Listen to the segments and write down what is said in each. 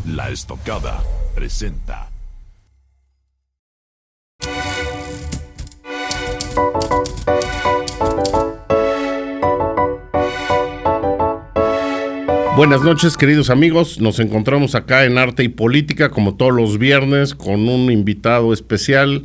La Estocada presenta. Buenas noches, queridos amigos. Nos encontramos acá en Arte y Política, como todos los viernes, con un invitado especial,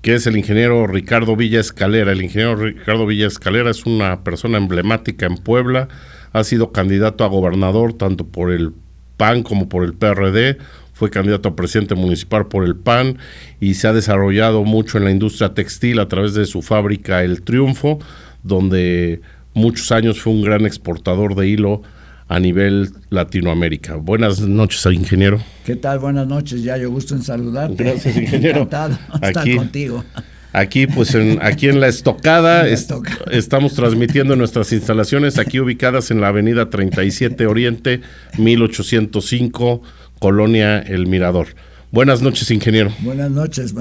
que es el ingeniero Ricardo Villa Escalera. El ingeniero Ricardo Villa Escalera es una persona emblemática en Puebla. Ha sido candidato a gobernador tanto por el PAN como por el PRD. Fue candidato a presidente municipal por el PAN y se ha desarrollado mucho en la industria textil a través de su fábrica El Triunfo, donde muchos años fue un gran exportador de hilo a nivel Latinoamérica. Buenas noches, ingeniero. ¿Qué tal? Buenas noches, Yayo, gusto en saludarte. Gracias, ingeniero. Encantado estar contigo. Aquí, pues, aquí en La Estocada, estamos transmitiendo nuestras instalaciones aquí ubicadas en la avenida 37 Oriente, 1805, Colonia El Mirador. Buenas noches, ingeniero. Buenas noches,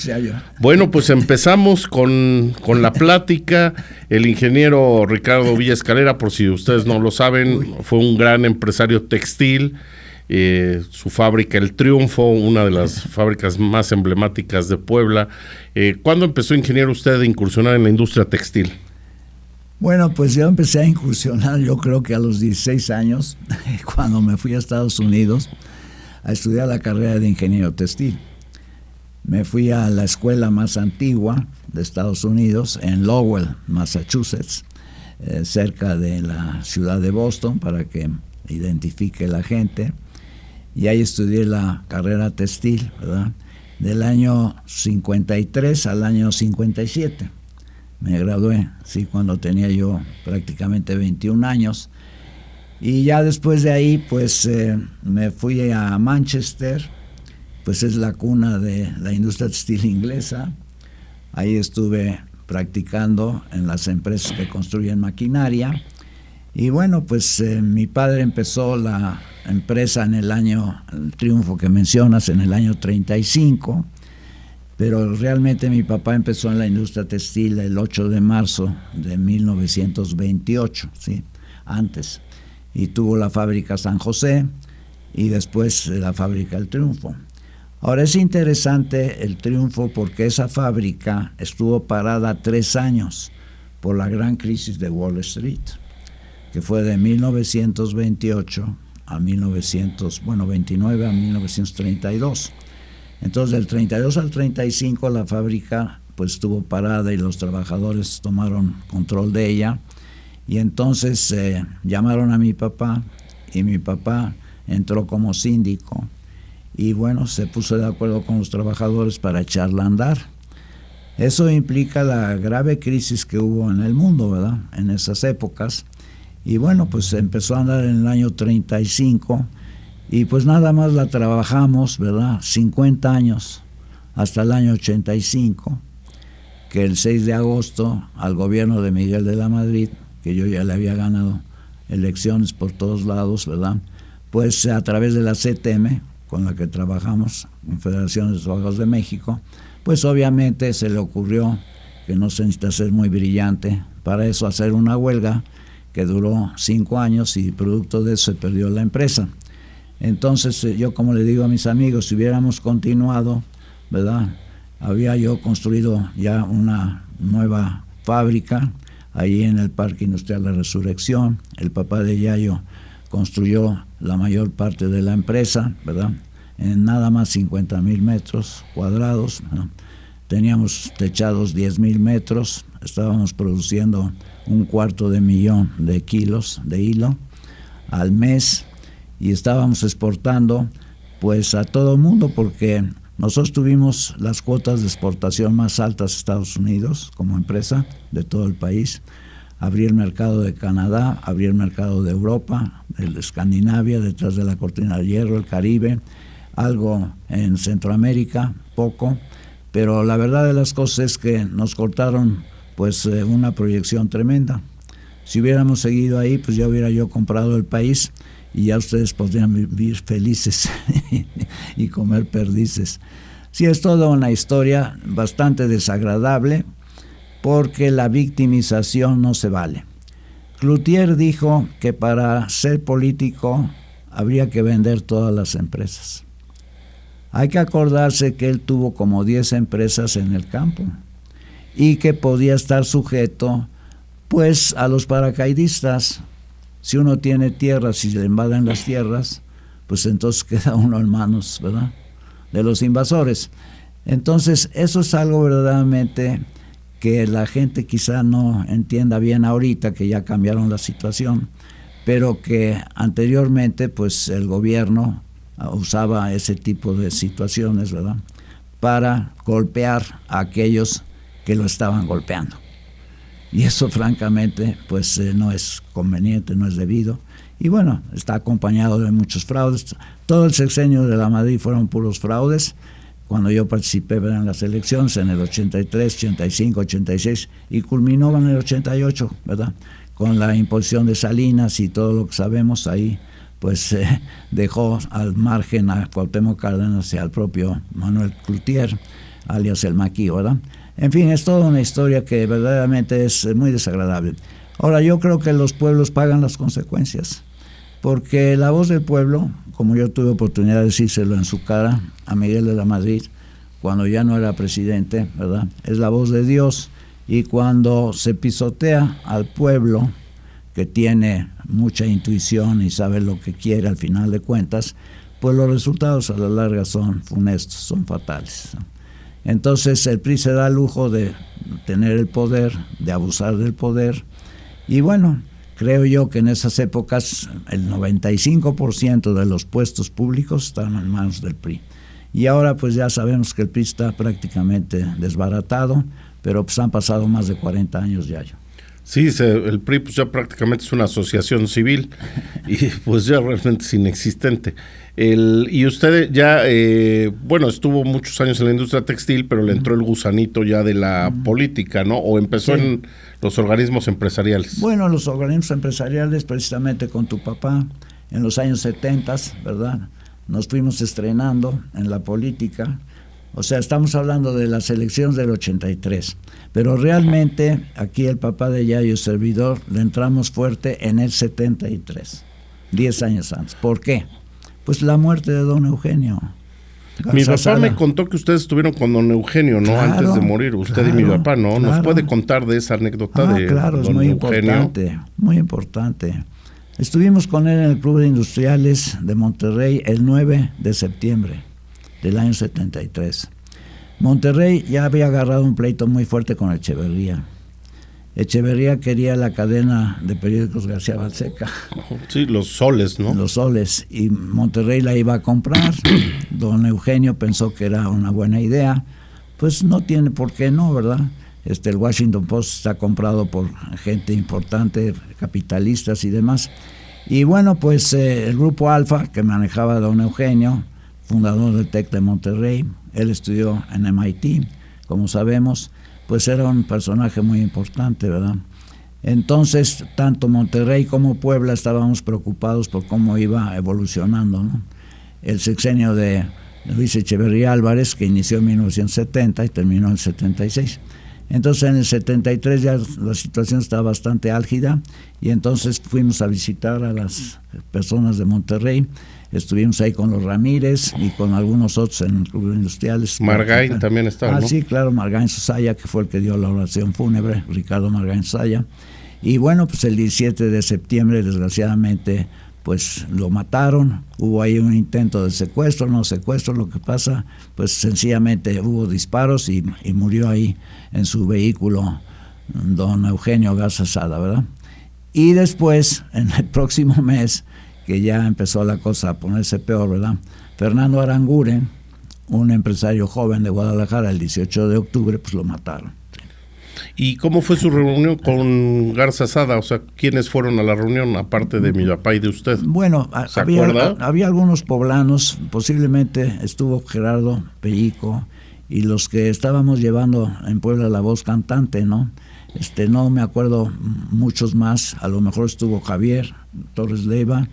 Yayo. Bueno, pues empezamos con la plática. El ingeniero Ricardo Villa Escalera, por si ustedes no lo saben, fue un gran empresario textil. Su fábrica El Triunfo, una de las fábricas más emblemáticas de Puebla. ¿Cuándo empezó, ingeniero, usted a incursionar en la industria textil? Bueno, pues yo empecé a incursionar, yo creo que a los 16 años, cuando me fui a Estados Unidos a estudiar la carrera de ingeniero textil. Me fui a la escuela más antigua de Estados Unidos, en Lowell, Massachusetts, cerca de la ciudad de Boston, para que identifique la gente. Y ahí estudié la carrera textil, ¿verdad? Del año 53 al año 57. Me gradué, sí, cuando tenía yo prácticamente 21 años. Y ya después de ahí, pues me fui a Manchester, pues es la cuna de la industria textil inglesa. Ahí estuve practicando en las empresas que construyen maquinaria. Y bueno, pues mi padre empezó la empresa en el Triunfo que mencionas, en el año 35, pero realmente mi papá empezó en la industria textil el 8 de marzo de 1928, ¿sí? Antes. Y tuvo la fábrica San José y después la fábrica El Triunfo. Ahora es interesante El Triunfo porque esa fábrica estuvo parada 3 años por la gran crisis de Wall Street, que fue de 1928 a 29 a 1932. Entonces del 32 al 35 la fábrica pues estuvo parada y los trabajadores tomaron control de ella. Y entonces llamaron a mi papá y mi papá entró como síndico y bueno, se puso de acuerdo con los trabajadores para echarla a andar. Eso implica la grave crisis que hubo en el mundo, ¿verdad? En esas épocas. Y bueno, pues empezó a andar en el año 35 y pues nada más la trabajamos, ¿verdad? 50 años hasta el año 85, que el 6 de agosto al gobierno de Miguel de la Madrid, que yo ya le había ganado elecciones por todos lados, ¿verdad? Pues a través de la CTM, con la que trabajamos, Confederación de Trabajadores de México, pues obviamente se le ocurrió que no se necesita ser muy brillante para eso, hacer una huelga que duró 5 años y producto de eso se perdió la empresa. Entonces yo, como le digo a mis amigos, si hubiéramos continuado, ¿verdad? Había yo construido ya una nueva fábrica ahí en el Parque Industrial La Resurrección. El papá de Yayo construyó la mayor parte de la empresa, ¿verdad? En nada más 50,000 metros cuadrados, ¿no? Teníamos techados 10,000 metros, estábamos produciendo 250,000 de kilos de hilo al mes y estábamos exportando pues a todo el mundo, porque nosotros tuvimos las cuotas de exportación más altas a Estados Unidos como empresa de todo el país. Abrí el mercado de Canadá, abrí el mercado de Europa, de Escandinavia, detrás de la cortina de hierro, el Caribe, algo en Centroamérica, poco, pero la verdad de las cosas es que nos cortaron pues una proyección tremenda. Si hubiéramos seguido ahí, pues ya hubiera yo comprado el país y ya ustedes podrían vivir felices y comer perdices. Sí, es toda una historia bastante desagradable, porque la victimización no se vale. Cloutier dijo que para ser político habría que vender todas las empresas. Hay que acordarse que él tuvo como 10 empresas en el campo y que podía estar sujeto pues a los paracaidistas. Si uno tiene tierras y se le invaden las tierras, pues entonces queda uno en manos, ¿verdad?, de los invasores. Entonces eso es algo verdaderamente que la gente quizá no entienda bien ahorita, que ya cambiaron la situación, pero que anteriormente pues el gobierno usaba ese tipo de situaciones, ¿verdad?, para golpear a aquellos que lo estaban golpeando. Y eso francamente pues no es conveniente, no es debido. Y bueno, está acompañado de muchos fraudes. Todo el sexenio de la Madrid fueron puros fraudes. Cuando yo participé en las elecciones en el 83, 85, 86 y culminó en el 88, ¿verdad?, con la imposición de Salinas y todo lo que sabemos ahí, pues dejó al margen a Cuauhtémoc Cárdenas y al propio Manuel Cloutier, alias el Maquis, ¿verdad? En fin, es toda una historia que verdaderamente es muy desagradable. Ahora, yo creo que los pueblos pagan las consecuencias, porque la voz del pueblo, como yo tuve oportunidad de decírselo en su cara a Miguel de la Madrid, cuando ya no era presidente, ¿verdad?, es la voz de Dios, y cuando se pisotea al pueblo, que tiene mucha intuición y sabe lo que quiere al final de cuentas, pues los resultados a la larga son funestos, son fatales. Entonces el PRI se da el lujo de tener el poder, de abusar del poder, y bueno, creo yo que en esas épocas el 95% de los puestos públicos estaban en manos del PRI. Y ahora pues ya sabemos que el PRI está prácticamente desbaratado, pero pues han pasado más de 40 años ya. Sí, el PRI pues ya prácticamente es una asociación civil y pues ya realmente es inexistente. Y usted ya, bueno, estuvo muchos años en la industria textil, pero le entró el gusanito ya de la política, ¿no? ¿O empezó en los organismos empresariales? Bueno, los organismos empresariales, precisamente con tu papá, en los años 70, ¿verdad?, nos fuimos estrenando en la política. O sea, estamos hablando de las elecciones del 83, pero realmente aquí el papá de Yayo, servidor, le entramos fuerte en el 73, 10 años antes. ¿Por qué? Pues la muerte de don Eugenio. Mi papá me contó que ustedes estuvieron con don Eugenio, ¿no? Claro, antes de morir, usted y mi papá, ¿no? ¿Nos puede contar de esa anécdota de claro, don es muy Eugenio? Importante, muy importante. Estuvimos con él en el Club de Industriales de Monterrey el 9 de septiembre del año 73. Monterrey ya había agarrado un pleito muy fuerte con Echeverría. Echeverría quería la cadena de periódicos García Balseca. Sí, los Soles, ¿no? Los Soles, y Monterrey la iba a comprar. Don Eugenio pensó que era una buena idea. Pues no tiene por qué no, ¿verdad? El Washington Post está comprado por gente importante, capitalistas y demás. Y bueno, pues el grupo Alfa, que manejaba a don Eugenio, fundador del TEC de Monterrey, él estudió en MIT, como sabemos, pues era un personaje muy importante, ¿verdad? Entonces, tanto Monterrey como Puebla estábamos preocupados por cómo iba evolucionando, ¿no? El sexenio de Luis Echeverría Álvarez, que inició en 1970 y terminó en el 76. Entonces en el 73 ya la situación estaba bastante álgida y entonces fuimos a visitar a las personas de Monterrey. Estuvimos ahí con los Ramírez y con algunos otros en el Club de Industriales. Margain también estaba, ¿no? Sí, claro, Margain Sosaya, que fue el que dio la oración fúnebre, Ricardo Margain Sosaya. Y bueno, pues el 17 de septiembre, desgraciadamente, pues lo mataron. Hubo ahí un intento de secuestro, lo que pasa, pues sencillamente hubo disparos y murió ahí en su vehículo don Eugenio Garza Sada, ¿verdad? Y después, en el próximo mes, que ya empezó la cosa a ponerse peor, ¿verdad?, Fernando Aranguren, un empresario joven de Guadalajara, el 18 de octubre, pues lo mataron. ¿Y cómo fue su reunión con Garza Sada? O sea, ¿quiénes fueron a la reunión, aparte de mi papá y de usted? Bueno, había algunos poblanos, posiblemente estuvo Gerardo Pellico, y los que estábamos llevando en Puebla la voz cantante, ¿no? No me acuerdo muchos más, a lo mejor estuvo Javier Torres Leiva,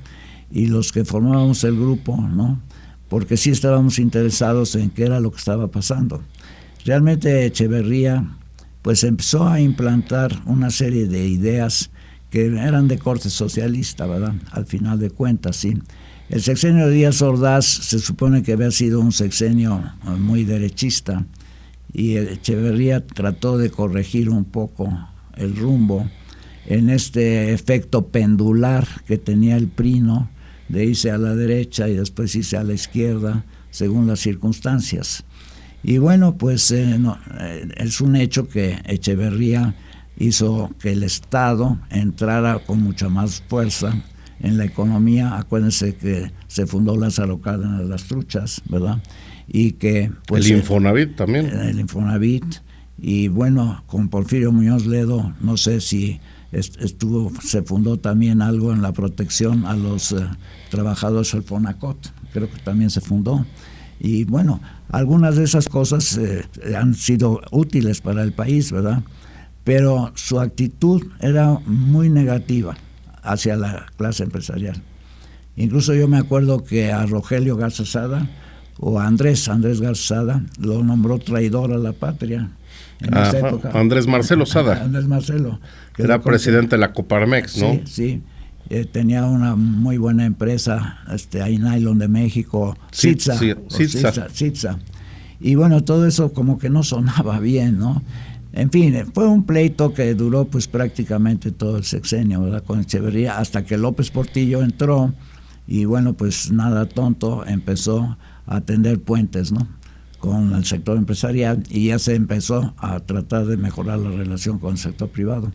y los que formábamos el grupo, ¿no? Porque sí estábamos interesados en qué era lo que estaba pasando. Realmente Echeverría pues empezó a implantar una serie de ideas que eran de corte socialista, ¿verdad? Al final de cuentas, sí. El sexenio de Díaz Ordaz se supone que había sido un sexenio muy derechista, y Echeverría trató de corregir un poco el rumbo en este efecto pendular que tenía el PRI, ¿no?, de irse a la derecha y después irse a la izquierda según las circunstancias. Y bueno, pues es un hecho que Echeverría hizo que el Estado entrara con mucha más fuerza en la economía. Acuérdense que se fundó Lázaro Cárdenas Las Truchas, ¿verdad? Y que pues el Infonavit también. El Infonavit. Y bueno, con Porfirio Muñoz Ledo, no sé si se fundó también algo en la protección a los trabajadores del Fonacot, creo que también se fundó. Y bueno, algunas de esas cosas han sido útiles para el país, ¿verdad? Pero su actitud era muy negativa hacia la clase empresarial. Incluso yo me acuerdo que a Rogelio Garza Sada, o a Andrés Garza Sada, lo nombró traidor a la patria en esa época. Andrés Marcelo Sada. Andrés Marcelo. Era presidente de la Coparmex, ¿no? Sí. Tenía una muy buena empresa, ahí Nylon de México, Sitza. Y bueno, todo eso como que no sonaba bien, ¿no? En fin, fue un pleito que duró pues prácticamente todo el sexenio, ¿verdad?, con Echeverría, hasta que López Portillo entró y bueno, pues nada tonto, empezó a tender puentes, ¿no?, con el sector empresarial, y ya se empezó a tratar de mejorar la relación con el sector privado.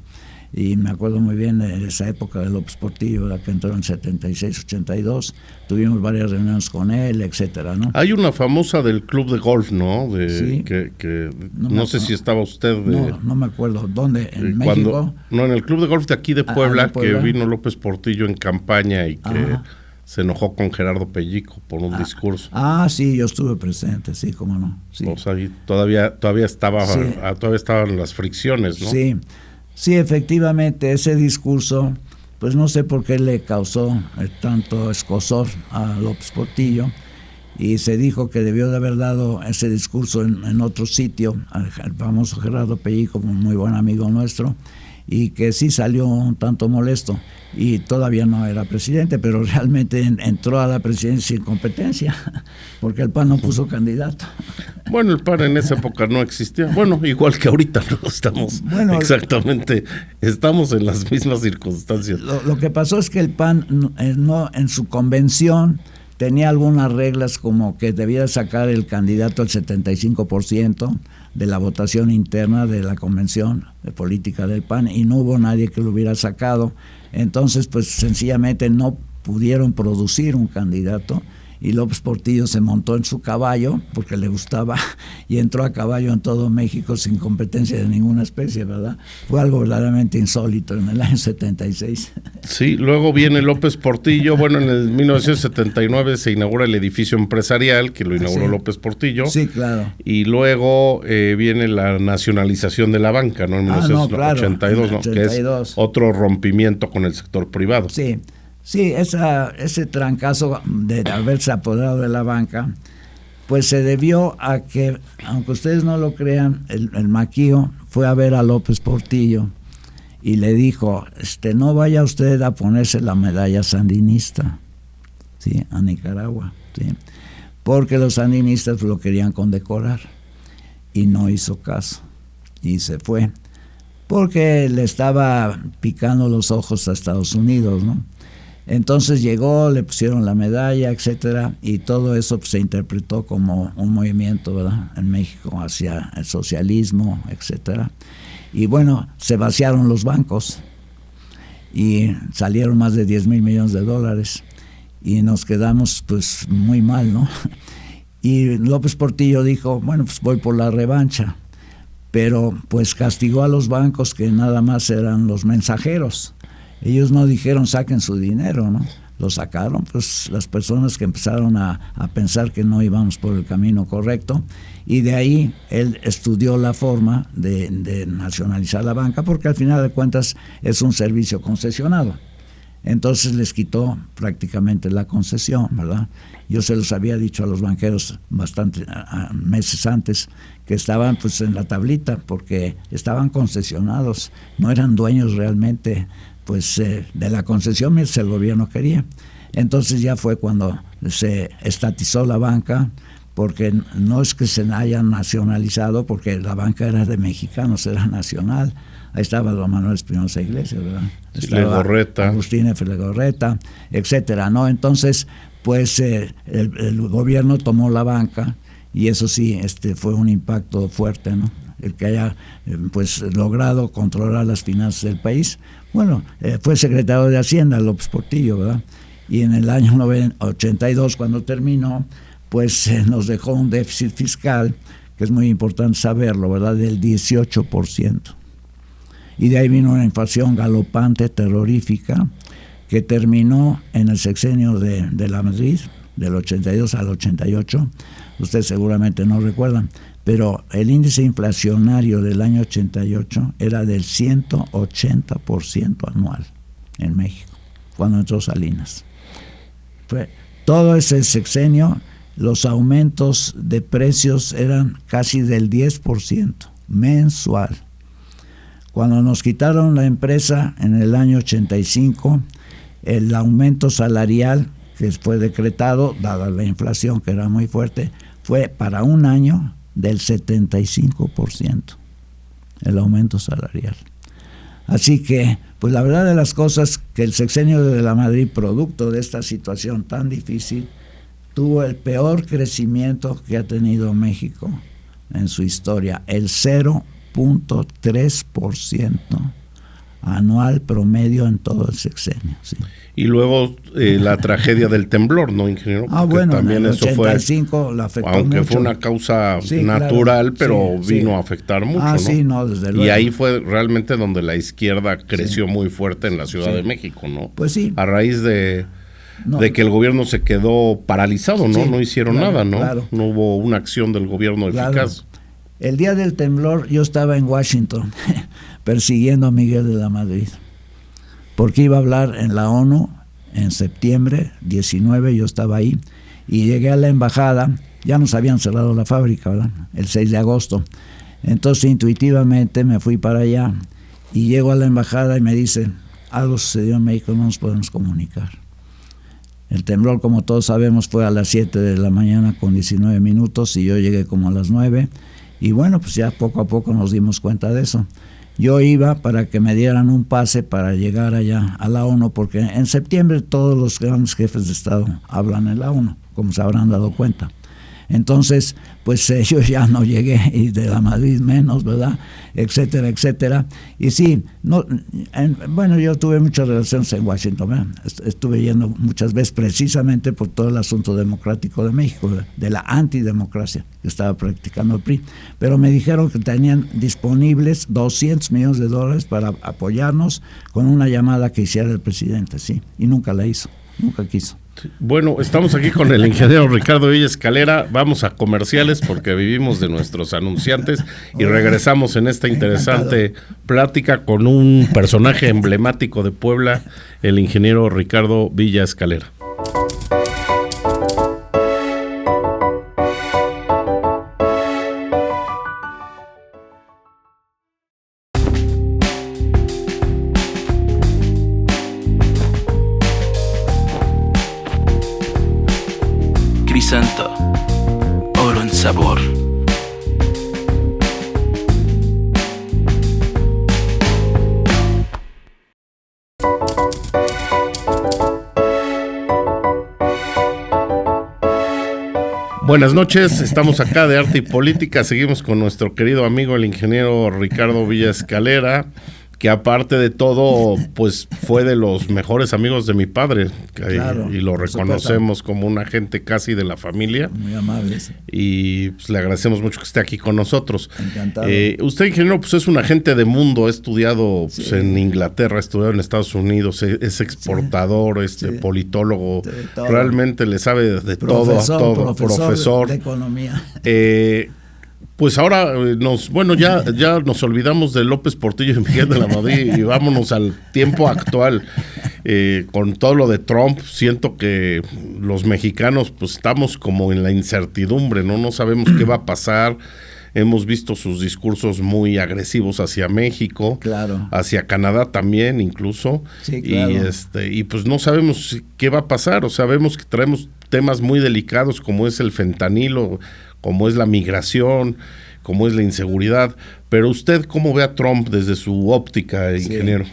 Y me acuerdo muy bien de esa época de López Portillo, la que entró en 76, 82, tuvimos varias reuniones con él, etcétera, ¿no? Hay una famosa del club de golf, ¿no? Sí. Que no sé si estaba usted... No me acuerdo. ¿Dónde? ¿En México? No, en el club de golf de aquí de Puebla, de Puebla, que vino López Portillo en campaña y que se enojó con Gerardo Pellico por un discurso. Sí, yo estuve presente, sí, cómo no. Sí. O sea, ahí todavía estaban las fricciones, ¿no? Sí, efectivamente, ese discurso, pues no sé por qué le causó tanto escozor a López Portillo, y se dijo que debió de haber dado ese discurso en otro sitio, al famoso Gerardo Pellico, un muy buen amigo nuestro, y que sí salió un tanto molesto, y todavía no era presidente, pero realmente entró a la presidencia sin competencia, porque el PAN no puso candidato. Bueno, el PAN en esa época no existía. Bueno, igual que ahorita, ¿no? Estamos en las mismas circunstancias. Lo que pasó es que el PAN no en su convención tenía algunas reglas, como que debía sacar el candidato el 75% de la votación interna de la convención de política del PAN, y no hubo nadie que lo hubiera sacado. Entonces, pues sencillamente no pudieron producir un candidato, y López Portillo se montó en su caballo porque le gustaba y entró a caballo en todo México sin competencia de ninguna especie, ¿verdad? Fue algo verdaderamente insólito en el año 76. Sí, luego viene López Portillo. Bueno, en el 1979 se inaugura el edificio empresarial, que lo inauguró López Portillo. Sí, claro. Y luego viene la nacionalización de la banca, ¿no? En 1982, ¿no? Que es otro rompimiento con el sector privado. Sí, ese trancazo de haberse apoderado de la banca, pues se debió a que, aunque ustedes no lo crean, el Maquío fue a ver a López Portillo y le dijo, no vaya usted a ponerse la medalla sandinista, ¿sí?, a Nicaragua, ¿sí?, porque los sandinistas lo querían condecorar, y no hizo caso y se fue, porque le estaba picando los ojos a Estados Unidos, ¿no? Entonces llegó, le pusieron la medalla, etcétera, y todo eso pues, se interpretó como un movimiento, ¿verdad?, en México hacia el socialismo, etcétera. Y bueno, se vaciaron los bancos y salieron más de 10,000 millones de dólares, y nos quedamos pues muy mal, ¿no? Y López Portillo dijo, bueno, pues voy por la revancha, pero pues castigó a los bancos, que nada más eran los mensajeros. Ellos no dijeron saquen su dinero, ¿no? Lo sacaron pues las personas que empezaron a pensar que no íbamos por el camino correcto, y de ahí él estudió la forma de nacionalizar la banca, porque al final de cuentas es un servicio concesionado. Entonces les quitó prácticamente la concesión, ¿verdad? Yo se los había dicho a los banqueros bastante meses antes, que estaban pues en la tablita, porque estaban concesionados, no eran dueños realmente pues de la concesión, mientras el gobierno quería. Entonces ya fue cuando se estatizó la banca, porque no es que se haya nacionalizado, porque la banca era de mexicanos, era nacional. Ahí estaba don Manuel Espinosa Iglesias, ¿verdad? Estaba Legorreta. Agustín F. Legorreta, etcétera, ¿no? Entonces, pues el gobierno tomó la banca, y eso sí, fue un impacto fuerte, ¿no? El que haya pues logrado controlar las finanzas del país. Bueno, fue secretario de Hacienda López Portillo, ¿verdad? Y en el año 82, cuando terminó, pues nos dejó un déficit fiscal, que es muy importante saberlo, ¿verdad?, del 18%. Y de ahí vino una inflación galopante, terrorífica, que terminó en el sexenio de la Madrid, del 82 al 88. Ustedes seguramente no recuerdan, pero el índice inflacionario del año 88 era del 180% anual en México, cuando entró Salinas. Fue todo ese sexenio, los aumentos de precios eran casi del 10% mensual. Cuando nos quitaron la empresa en el año 85, el aumento salarial que fue decretado, dada la inflación que era muy fuerte, fue para un año del 75%, el aumento salarial. Así que, pues la verdad de las cosas, que el sexenio de la Madrid, producto de esta situación tan difícil, tuvo el peor crecimiento que ha tenido México en su historia, el 0.3% anual promedio en todo el sexenio. ¿Sí? Y luego la tragedia del temblor, ¿no, ingeniero? Bueno, también en el eso 85 fue, la afectó aunque mucho. fue una causa Sí, natural, claro, pero sí, vino sí. a afectar mucho, ¿no? Sí, no, desde luego. Y ahí fue realmente donde la izquierda creció muy fuerte en la Ciudad de México, ¿no? Pues sí. A raíz de No. que el gobierno se quedó paralizado, ¿no? Sí, No hicieron claro, nada, ¿no? claro. No hubo una acción del gobierno eficaz. El día del temblor yo estaba en Washington persiguiendo a Miguel de la Madrid, porque iba a hablar en la ONU en septiembre 19, yo estaba ahí, y llegué a la embajada, ya nos habían cerrado la fábrica, ¿verdad?, el 6 de agosto. Entonces intuitivamente me fui para allá, y llego a la embajada y me dice, algo sucedió en México, no nos podemos comunicar. El temblor, como todos sabemos, fue a las 7 de la mañana con 19 minutos, y yo llegué como a las 9, y bueno, pues ya poco a poco nos dimos cuenta de eso. Yo iba para que me dieran un pase para llegar allá a la ONU, porque en septiembre todos los grandes jefes de Estado hablan en la ONU, como se habrán dado cuenta. Entonces, pues yo ya no llegué, y de la Madrid menos, ¿verdad?, etcétera, etcétera. Y sí, bueno, yo tuve muchas relaciones en Washington, ¿verdad? Estuve yendo muchas veces precisamente por todo el asunto democrático de México, de la antidemocracia que estaba practicando el PRI. Pero me dijeron que tenían disponibles $200 millones para apoyarnos con una llamada que hiciera el presidente, sí, y nunca la hizo, nunca quiso. Bueno, estamos aquí con el ingeniero Ricardo Villa Escalera. Vamos a comerciales porque vivimos de nuestros anunciantes, y regresamos en esta interesante plática con un personaje emblemático de Puebla, el ingeniero Ricardo Villa Escalera. Crisanto, oro en sabor. Buenas noches, estamos acá de Arte y Política, seguimos con nuestro querido amigo el ingeniero Ricardo Villa Escalera, que aparte de todo, pues fue de los mejores amigos de mi padre, Claro, y lo reconocemos como una gente casi de la familia. Muy amables. Y pues le agradecemos mucho que esté aquí con nosotros. Encantado. Usted, ingeniero, pues es un agente de mundo, ha estudiado pues, Sí. en Inglaterra, ha estudiado en Estados Unidos, es exportador, Sí. politólogo, De todo. realmente le sabe de todo a todo, profesor. de economía. Pues ahora ya nos olvidamos de López Portillo y Miguel de la Madrid y vámonos al tiempo actual. Con todo lo de Trump, siento que los mexicanos pues estamos como en la incertidumbre, no sabemos qué va a pasar. hemos visto sus discursos muy agresivos hacia México, Claro. hacia Canadá también incluso, Sí, claro. y pues no sabemos qué va a pasar, o sea, vemos que traemos temas muy delicados como es el fentanilo, como es la migración, como es la inseguridad, pero usted ¿cómo ve a Trump desde su óptica, ingeniero?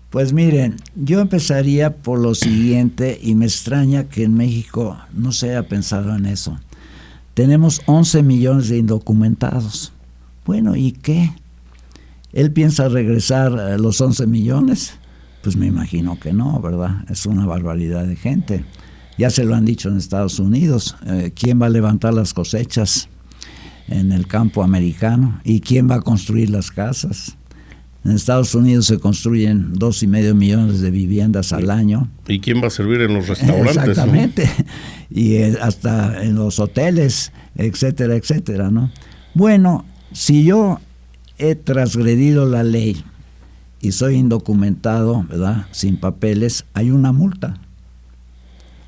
Pues miren, yo empezaría por lo siguiente, y me extraña que en México no se haya pensado en eso. Tenemos 11 millones de indocumentados. Bueno, ¿y qué? ¿Él piensa regresar a los 11 millones? Pues me imagino que no, ¿verdad? Es una barbaridad de gente. Ya se lo han dicho en Estados Unidos. ¿Quién va a levantar las cosechas en el campo americano? ¿Y quién va a construir las casas? En Estados Unidos se construyen 2,5 millones de viviendas al año. ¿Y quién va a servir en los restaurantes? Exactamente. ¿No? Y hasta en los hoteles, etcétera, etcétera, ¿no? Bueno, si yo he transgredido la ley y soy indocumentado, ¿verdad?, sin papeles, hay una multa.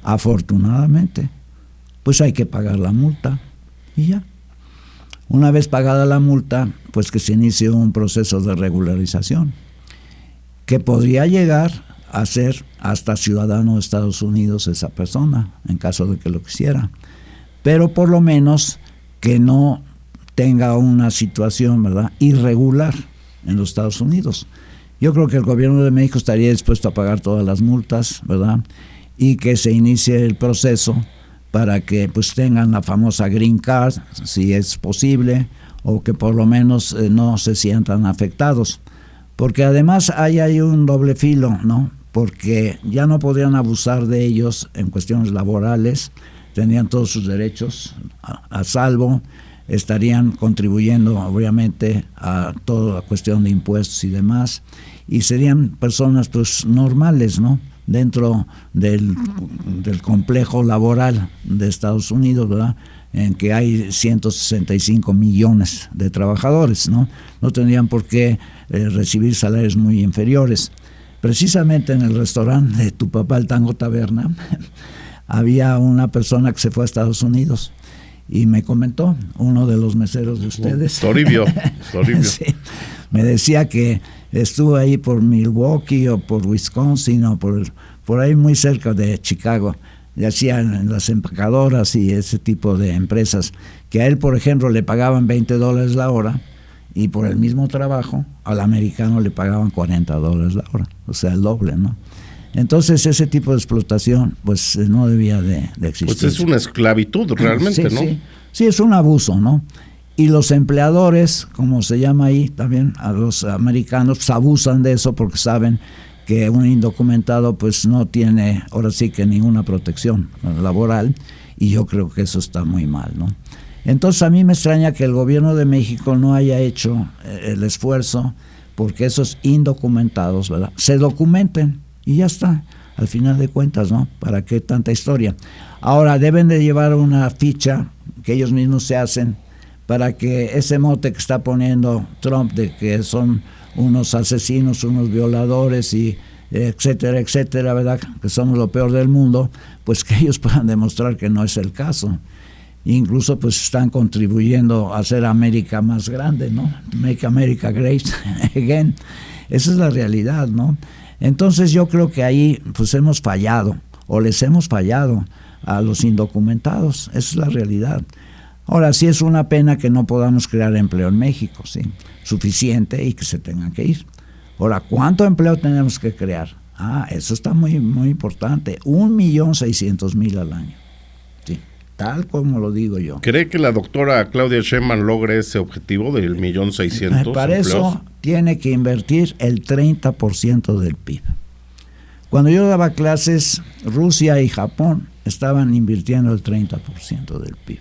Afortunadamente, pues hay que pagar la multa y ya. Una vez pagada la multa, pues que se inicie un proceso de regularización, que podría llegar a ser hasta ciudadano de Estados Unidos esa persona, en caso de que lo quisiera. Pero por lo menos que no tenga una situación, ¿verdad?, irregular en los Estados Unidos. Yo creo que el gobierno de México estaría dispuesto a pagar todas las multas, ¿verdad?, y que se inicie el proceso para que pues tengan la famosa green card, si es posible, o que por lo menos no se sientan afectados. Porque además hay un doble filo, ¿no? Porque ya no podrían abusar de ellos en cuestiones laborales, tendrían todos sus derechos a salvo, estarían contribuyendo obviamente a toda la cuestión de impuestos y demás, y serían personas pues normales, ¿no?, dentro del complejo laboral de Estados Unidos, ¿verdad?, en que hay 165 millones de trabajadores, ¿no? No tendrían por qué recibir salarios muy inferiores. Precisamente en el restaurante de tu papá, el Tango Taberna, había una persona que se fue a Estados Unidos y me comentó, uno de los meseros de ustedes. Toribio. Sí, me decía que estuvo ahí por Milwaukee o por Wisconsin o por ahí muy cerca de Chicago, y hacían las empacadoras y ese tipo de empresas, que a él, por ejemplo, le pagaban $20 la hora, y por el mismo trabajo al americano le pagaban $40 la hora, o sea, el doble, ¿no? Entonces ese tipo de explotación pues no debía de existir. Pues es una esclavitud realmente, sí, ¿no? Sí, es un abuso, ¿no? Y los empleadores, como se llama ahí también, a los americanos, pues abusan de eso porque saben que un indocumentado pues no tiene ahora sí que ninguna protección laboral, y yo creo que eso está muy mal, ¿no? Entonces a mí me extraña que el gobierno de México no haya hecho el esfuerzo porque esos indocumentados, ¿verdad?, se documenten y ya está, al final de cuentas, ¿no? ¿Para qué tanta historia? Ahora deben de llevar una ficha que ellos mismos se hacen para que ese mote que está poniendo Trump de que son unos asesinos, unos violadores y etcétera, etcétera, ¿verdad?, que somos lo peor del mundo, pues que ellos puedan demostrar que no es el caso. Incluso pues están contribuyendo a hacer América más grande, ¿no? Make America Great Again. Esa es la realidad, ¿no? Entonces yo creo que ahí pues hemos fallado, o les hemos fallado a los indocumentados. Esa es la realidad. Ahora sí es una pena que no podamos crear empleo en México, ¿sí?, suficiente, y que se tengan que ir. Ahora, ¿cuánto empleo tenemos que crear? Eso está muy, muy importante. 1,600,000 al año. Sí, tal como lo digo yo. ¿Cree que la doctora Claudia Sheinbaum logre ese objetivo del 1,600,000 Para empleos? eso tiene que invertir el 30% del PIB. Cuando yo daba clases, Rusia y Japón estaban invirtiendo el 30% del PIB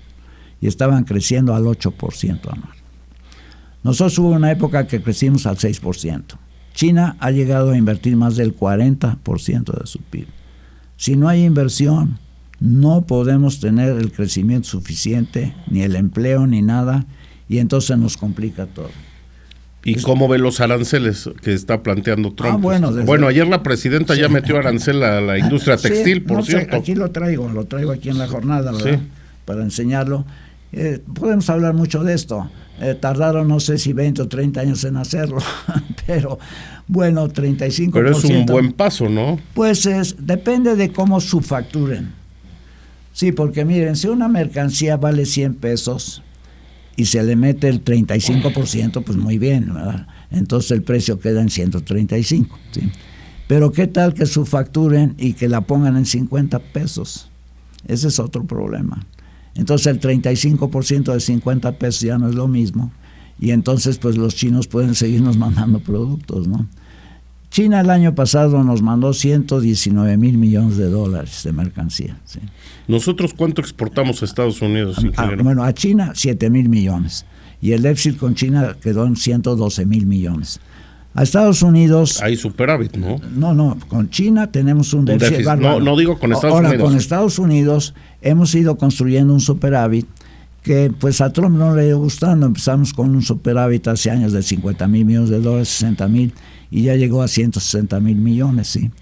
y estaban creciendo al 8% anual. Nosotros hubo una época que crecimos al 6%. China ha llegado a invertir más del 40% de su PIB. Si no hay inversión, no podemos tener el crecimiento suficiente, ni el empleo, ni nada, y entonces nos complica todo. ¿Y cómo ve los aranceles que está planteando Trump? Bueno, ayer la presidenta ya metió arancel a la industria textil, por cierto. Aquí lo traigo aquí en la jornada, ¿verdad?, Sí, para enseñarlo, Podemos hablar mucho de esto. Tardaron no sé si 20 o 30 años en hacerlo, pero bueno, 35%. Pero es un buen paso, ¿no? Pues depende de cómo subfacturen. Sí, porque miren, si una mercancía vale 100 pesos y se le mete el 35%, pues muy bien, ¿verdad? Entonces el precio queda en 135, ¿sí? Pero ¿qué tal que subfacturen y que la pongan en 50 pesos? Ese es otro problema. Entonces el 35% de 50 pesos ya no es lo mismo, y entonces pues los chinos pueden seguirnos mandando productos, ¿no? China el año pasado nos mandó 119 mil millones de dólares de mercancía, ¿sí? ¿Nosotros cuánto exportamos a Estados Unidos, ingeniero? Bueno, a China 7 mil millones, y el déficit con China quedó en 112 mil millones. A Estados Unidos... Hay superávit, ¿no? No, con China tenemos un déficit bárbaro. No digo con Estados Unidos. Ahora, con Estados Unidos hemos ido construyendo un superávit que pues a Trump no le ha ido gustando. Empezamos con un superávit hace años de 50 mil millones de dólares, 60 mil, y ya llegó a 160 mil millones, ¿sí?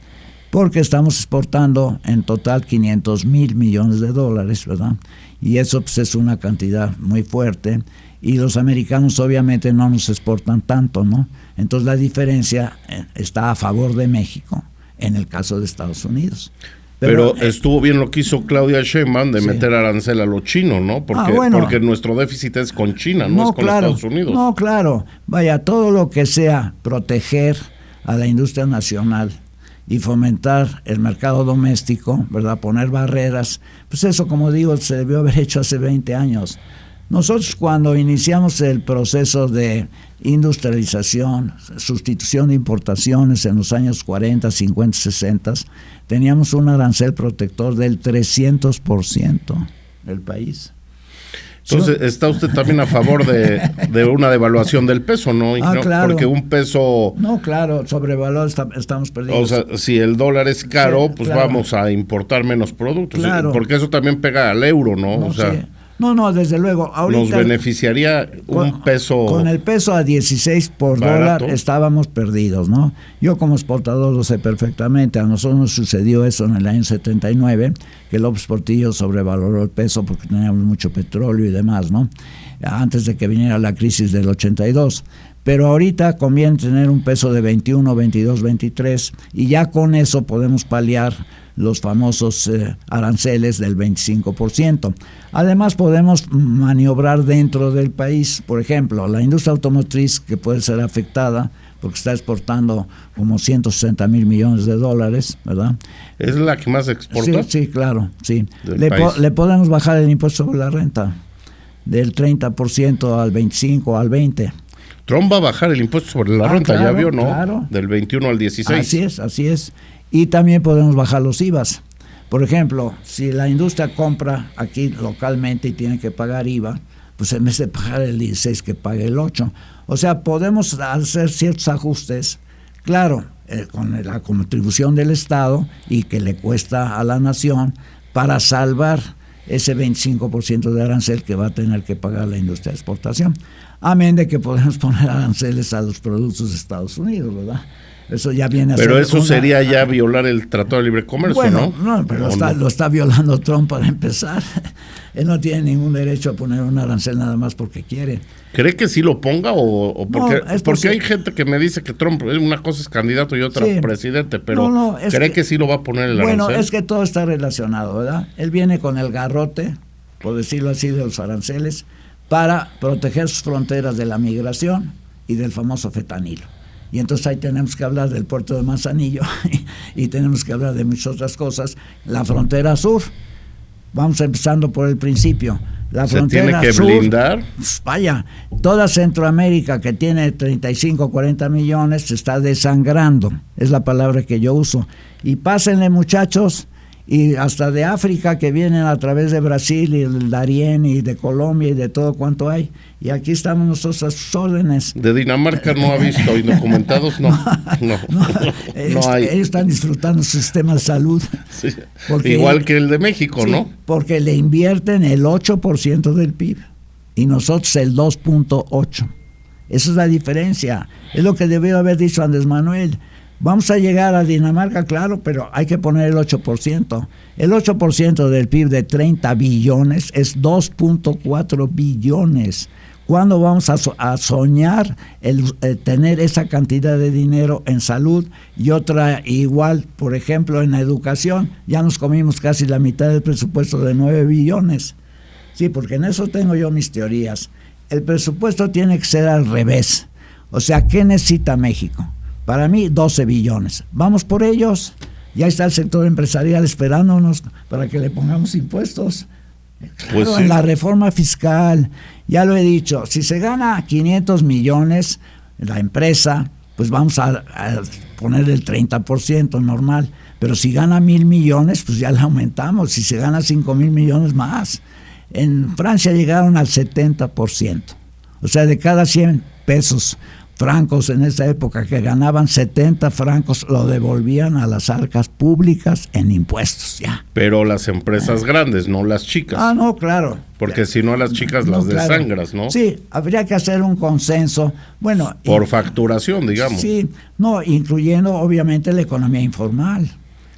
Porque estamos exportando en total 500 mil millones de dólares, ¿verdad? Y eso pues es una cantidad muy fuerte, y los americanos obviamente no nos exportan tanto, ¿no? Entonces la diferencia está a favor de México en el caso de Estados Unidos. Pero estuvo bien lo que hizo Claudia Sheinbaum de meter arancel a lo chino, ¿no? Porque nuestro déficit es con China, no es con Estados Unidos. No, claro. Vaya, todo lo que sea proteger a la industria nacional y fomentar el mercado doméstico, ¿verdad? Poner barreras, pues eso, como digo, se debió haber hecho hace 20 años. Nosotros cuando iniciamos el proceso de industrialización, sustitución de importaciones en los años 40, 50, 60, teníamos un arancel protector del 300% del país. Entonces, ¿está usted también a favor de una devaluación del peso, no? Claro. Porque un peso... No, claro, sobrevalor estamos perdiendo. O sea, si el dólar es caro, sí, pues claro, vamos a importar menos productos. Claro. Porque eso también pega al euro, ¿no? No, o sea, sí. No, desde luego. Ahorita, nos beneficiaría un peso... Con el peso a 16 por barato. dólar estábamos perdidos, ¿no? Yo como exportador lo sé perfectamente. A nosotros nos sucedió eso en el año 79, que López Portillo sobrevaloró el peso porque teníamos mucho petróleo y demás, ¿no? Antes de que viniera la crisis del 82. Pero ahorita conviene tener un peso de 21, 22, 23, y ya con eso podemos paliar los famosos aranceles del 25%. Además podemos maniobrar dentro del país. Por ejemplo, la industria automotriz, que puede ser afectada porque está exportando como 160 mil millones de dólares, ¿verdad? ¿Es la que más exporta? Sí, claro, sí. Le podemos bajar el impuesto sobre la renta del 30% al 25%, al 20%. Trump va a bajar el impuesto sobre la renta, claro, ya vio, ¿no? Claro. Del 21 al 16. Así es. Y también podemos bajar los IVAs. Por ejemplo, si la industria compra aquí localmente y tiene que pagar IVA, pues en vez de pagar el 16 que pague el 8. O sea, podemos hacer ciertos ajustes, claro, con la contribución del Estado y que le cuesta a la nación para salvar ese 25% de arancel que va a tener que pagar la industria de exportación. Amén de que podemos poner aranceles a los productos de Estados Unidos, ¿verdad? Eso ya viene a ser... Pero eso sería ya violar el Tratado de Libre Comercio, bueno, ¿no? No, pero lo está violando Trump para empezar. Él no tiene ningún derecho a poner un arancel nada más porque quiere. ¿Cree que sí lo ponga o porque, no, porque hay gente que me dice que Trump, una cosa es candidato y otra presidente, pero ¿cree que sí lo va a poner el arancel? Bueno, es que todo está relacionado, ¿verdad? Él viene con el garrote, por decirlo así, de los aranceles, para proteger sus fronteras de la migración y del famoso fentanilo. Y entonces ahí tenemos que hablar del puerto de Manzanillo y tenemos que hablar de muchas otras cosas. La frontera sur, vamos empezando por el principio. La frontera tiene que sur, blindar. Vaya, toda Centroamérica que tiene 35, 40 millones se está desangrando, es la palabra que yo uso. Y pásenle, muchachos, y hasta de África que vienen a través de Brasil y del Darién y de Colombia y de todo cuanto hay, y aquí estamos nosotros a sus órdenes. De Dinamarca no ha visto, indocumentados no hay. Ellos están disfrutando su sistema de salud. Sí, igual que el de México, sí, ¿no? Porque le invierten el 8% del PIB y nosotros el 2.8%. Esa es la diferencia. Es lo que debió haber dicho Andrés Manuel. Vamos a llegar a Dinamarca, claro, pero hay que poner el 8%. El 8% del PIB de 30 billones es 2.4 billones. ¿Cuándo vamos a soñar tener esa cantidad de dinero en salud y otra igual, por ejemplo, en educación? Ya nos comimos casi la mitad del presupuesto de 9 billones. Sí, porque en eso tengo yo mis teorías. El presupuesto tiene que ser al revés. O sea, ¿qué necesita México? Para mí, 12 billones. Vamos por ellos. Ya está el sector empresarial esperándonos para que le pongamos impuestos. Claro, Pues sí. en la reforma fiscal, ya lo he dicho, si se gana 500 millones la empresa, pues vamos a poner el 30% normal. Pero si gana 1,000 millones, pues ya le aumentamos. Si se gana 5,000 millones más. En Francia llegaron al 70%. O sea, de cada 100 pesos francos en esa época que ganaban 70 francos, lo devolvían a las arcas públicas en impuestos, ya. Pero las empresas grandes, no las chicas. Ah, no, claro. Porque si no a las chicas No, las claro. desangras, ¿no? Sí, habría que hacer un consenso. Bueno, Por facturación, digamos. sí, no, incluyendo obviamente la economía informal.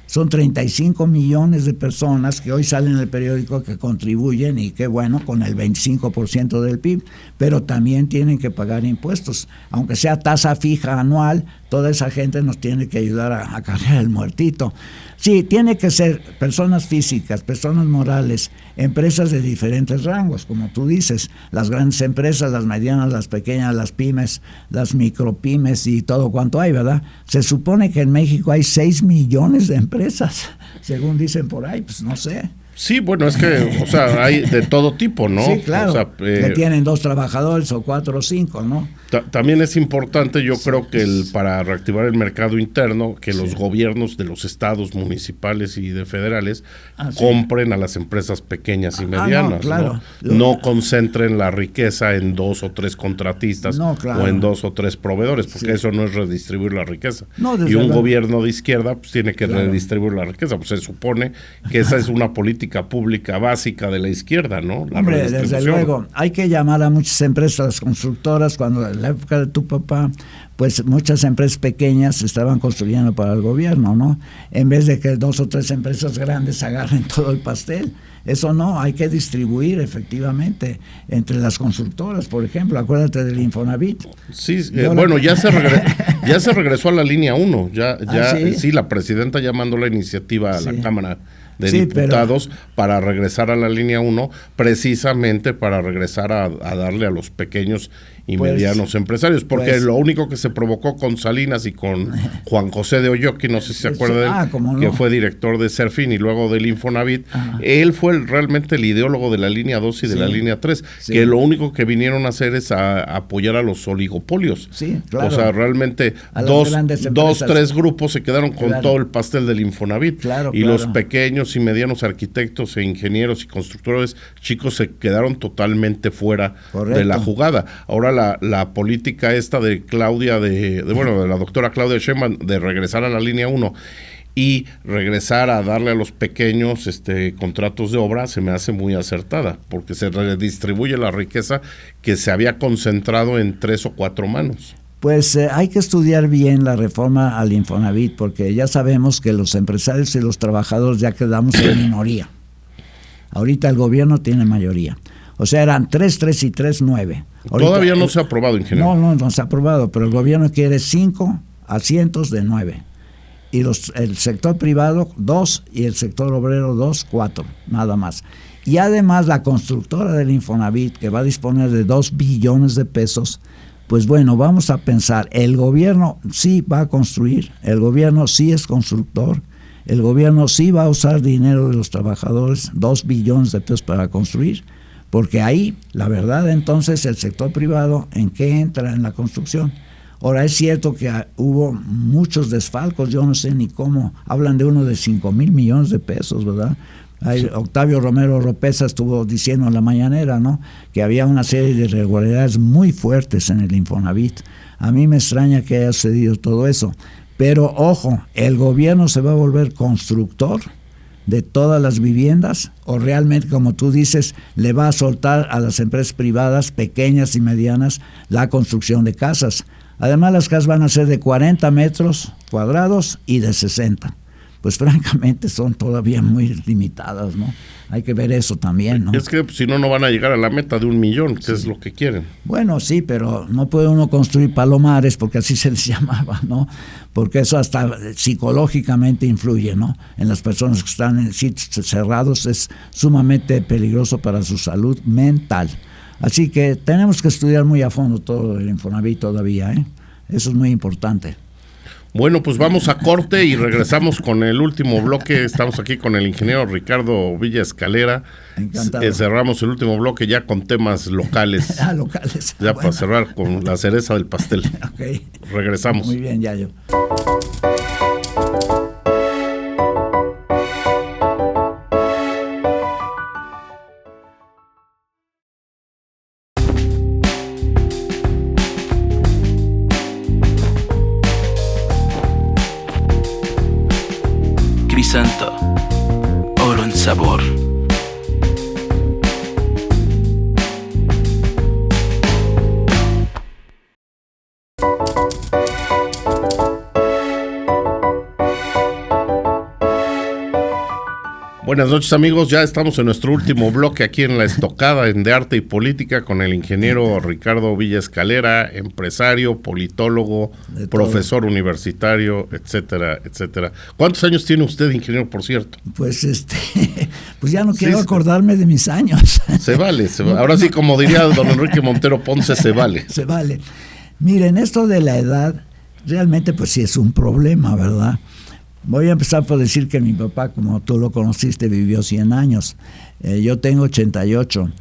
Son 35 millones de personas que hoy salen en el periódico que contribuyen, y qué bueno, con el 25% del PIB, pero también tienen que pagar impuestos. Aunque sea tasa fija anual, toda esa gente nos tiene que ayudar a cargar el muertito. Sí, tiene que ser personas físicas, personas morales, empresas de diferentes rangos, como tú dices, las grandes empresas, las medianas, las pequeñas, las pymes, las micropymes y todo cuanto hay, ¿verdad? Se supone que en México hay 6 millones de empresas, según dicen por ahí, pues no sé. Sí, bueno, es que, o sea, hay de todo tipo, ¿no? Sí, claro, O sea, que tienen 2 trabajadores o 4 o 5, ¿no? También es importante, yo creo que para reactivar el mercado interno, que los gobiernos de los estados municipales y de federales compren a las empresas pequeñas y medianas, no, claro. No concentren la riqueza en 2 o 3 contratistas No, claro. o en 2 o 3 proveedores, porque eso no es redistribuir la riqueza. No, desde y un luego. gobierno de izquierda pues tiene que Claro. redistribuir la riqueza, pues se supone que esa es una política pública básica de la izquierda, ¿no? La Hombre, desde redistribución. luego, hay que llamar a muchas empresas, las constructoras, cuando en la época de tu papá, pues muchas empresas pequeñas estaban construyendo para el gobierno, ¿no? En vez de que 2 o 3 empresas grandes agarren todo el pastel. Eso no, hay que distribuir efectivamente entre las constructoras, por ejemplo, acuérdate del Infonavit. Sí, Yo bueno, la- ya se regresó a la línea 1, ¿sí? Sí, la presidenta ya mandó la iniciativa a la Sí. Cámara de Sí, Diputados para regresar a la línea 1, precisamente para regresar a darle a los pequeños y Pues, medianos empresarios, porque pues- lo único que se provocó con Salinas y con Juan José de Oyoqui, no sé si se Sí, acuerda de él, cómo no. que fue director de Serfín y luego del Infonavit, Ajá. él fue realmente el ideólogo de la línea 2 y de Sí. la línea 3, Sí. que lo único que vinieron a hacer es a apoyar a los oligopolios. Sí, claro. O sea, realmente A las dos, grandes empresas. 3 grupos se quedaron con Claro. todo el pastel del Infonavit. Claro, y claro. los pequeños y medianos arquitectos e ingenieros y constructores chicos se quedaron totalmente fuera Correcto. de la jugada. Ahora la política esta de Claudia, de la doctora Claudia Sheinbaum, de regresar a la línea 1 y regresar a darle a los pequeños contratos de obra, se me hace muy acertada, porque se redistribuye la riqueza que se había concentrado en 3 o 4 manos. Pues hay que estudiar bien la reforma al Infonavit, porque ya sabemos que los empresarios y los trabajadores ya quedamos en minoría. Ahorita el gobierno tiene mayoría. O sea, eran 3, 3 y 3, 9. Ahorita, Todavía no se ha aprobado, ingeniero. No se ha aprobado, pero el gobierno quiere 5 asientos de 9. Y el sector privado 2 y el sector obrero 2, 4, nada más. Y además la constructora del Infonavit, que va a disponer de 2 billones de pesos, pues bueno, vamos a pensar, el gobierno sí va a construir, el gobierno sí es constructor, el gobierno sí va a usar dinero de los trabajadores, 2 billones de pesos para construir, porque ahí, la verdad, entonces, el sector privado, ¿en qué entra en la construcción? Ahora, es cierto que hubo muchos desfalcos, yo no sé ni cómo, hablan de uno de 5,000 millones de pesos, ¿verdad? Ahí, Octavio Romero Oropeza estuvo diciendo en la mañanera, ¿no?, que había una serie de irregularidades muy fuertes en el Infonavit. A mí me extraña que haya sucedido todo eso, pero ojo, ¿el gobierno se va a volver constructor de todas las viviendas o realmente, como tú dices, le va a soltar a las empresas privadas pequeñas y medianas la construcción de casas? Además, las casas van a ser de 40 metros cuadrados y de 60. Pues francamente son todavía muy limitadas, ¿no? Hay que ver eso también, ¿no? Es que si no, no van a llegar a la meta de 1 millón, que es lo que quieren. Bueno, sí, pero no puede uno construir palomares, porque así se les llamaba, ¿no? Porque eso hasta psicológicamente influye, ¿no? En las personas que están en sitios cerrados es sumamente peligroso para su salud mental. Así que tenemos que estudiar muy a fondo todo el Infonavit todavía, ¿eh? Eso es muy importante. Bueno, pues vamos a corte y regresamos con el último bloque. Estamos aquí con el ingeniero Ricardo Villa Escalera. Encantado. Cerramos el último bloque ya con temas locales. Locales. Ya Bueno. para cerrar con la cereza del pastel. Ok. Regresamos. Muy bien, Yayo. Crisanto, oro en sabor. Buenas noches, amigos, ya estamos en nuestro último bloque aquí en La Estocada, en De Arte y Política, con el ingeniero Ricardo Villa Escalera, empresario, politólogo, profesor universitario, etcétera, etcétera. ¿Cuántos años tiene usted, ingeniero, por cierto? Pues pues ya no quiero Sí, acordarme de mis años. Se vale. Ahora sí, como diría don Enrique Montero Ponce, se vale. Se vale. Miren, esto de la edad, realmente pues sí es un problema, ¿verdad? Voy a empezar por decir que mi papá, como tú lo conociste, vivió 100 años. Yo tengo 88.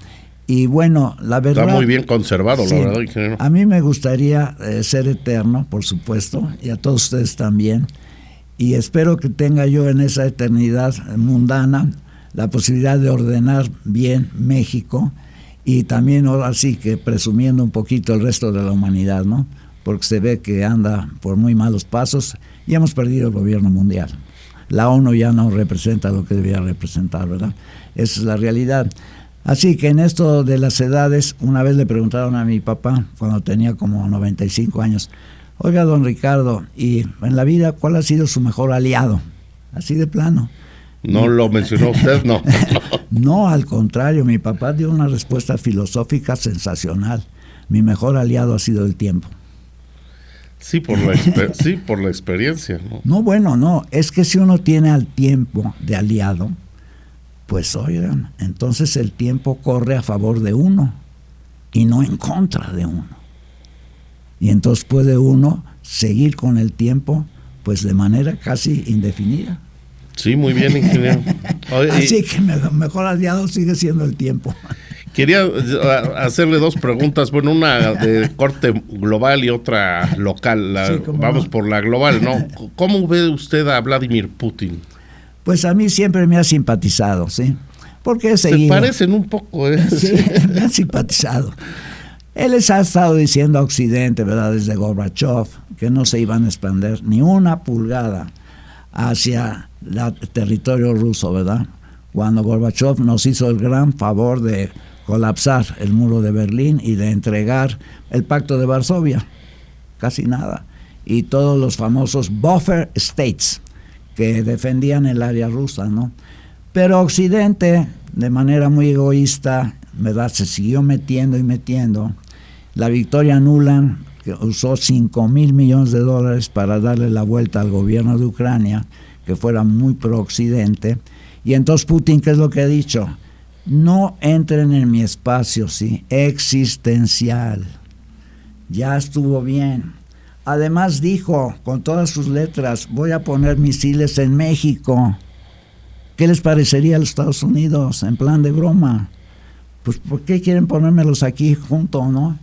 Y bueno, la verdad... Está muy bien conservado, sí, la verdad, ingeniero. A mí me gustaría ser eterno, por supuesto, y a todos ustedes también. Y espero que tenga yo en esa eternidad mundana la posibilidad de ordenar bien México y también ahora sí que presumiendo un poquito el resto de la humanidad, ¿no? Porque se ve que anda por muy malos pasos y hemos perdido el gobierno mundial. La ONU ya no representa lo que debía representar, ¿verdad? Esa es la realidad. Así que en esto de las edades, una vez le preguntaron a mi papá, cuando tenía como 95 años, oiga, don Ricardo, y en la vida, ¿cuál ha sido su mejor aliado? Así de plano. ¿No lo mencionó usted? No. No, al contrario, mi papá dio una respuesta filosófica sensacional. Mi mejor aliado ha sido el tiempo. Sí, por la experiencia, ¿no? No, bueno, no, es que si uno tiene al tiempo de aliado, pues oigan, entonces el tiempo corre a favor de uno y no en contra de uno. Y entonces puede uno seguir con el tiempo pues de manera casi indefinida. Sí, muy bien, ingeniero. Oye, Así que mejor aliado sigue siendo el tiempo. quería hacerle dos preguntas, bueno, una de corte global y otra local. Sí, vamos no. por la global, ¿no? ¿Cómo ve usted a Vladimir Putin? Pues a mí siempre me ha simpatizado, ¿sí? Porque he seguido. Se parecen un poco, ¿eh? Sí, me han simpatizado. Él les ha estado diciendo a Occidente, ¿verdad?, desde Gorbachev, que no se iban a expandir ni una pulgada hacia el territorio ruso, ¿verdad? Cuando Gorbachev nos hizo el gran favor de colapsar el muro de Berlín y de entregar el Pacto de Varsovia, casi nada, y todos los famosos buffer states que defendían el área rusa, ¿no? Pero Occidente, de manera muy egoísta, ¿verdad?, se siguió metiendo y metiendo. La Victoria Nuland, que usó $5,000 millones para darle la vuelta al gobierno de Ucrania, que fuera muy pro-occidente. Y entonces Putin, ¿qué es lo que ha dicho? No entren en mi espacio, ¿sí? Existencial. Ya estuvo bien. Además dijo, con todas sus letras, voy a poner misiles en México. ¿Qué les parecería a los Estados Unidos en plan de broma? Pues ¿por qué quieren ponérmelos aquí junto, no?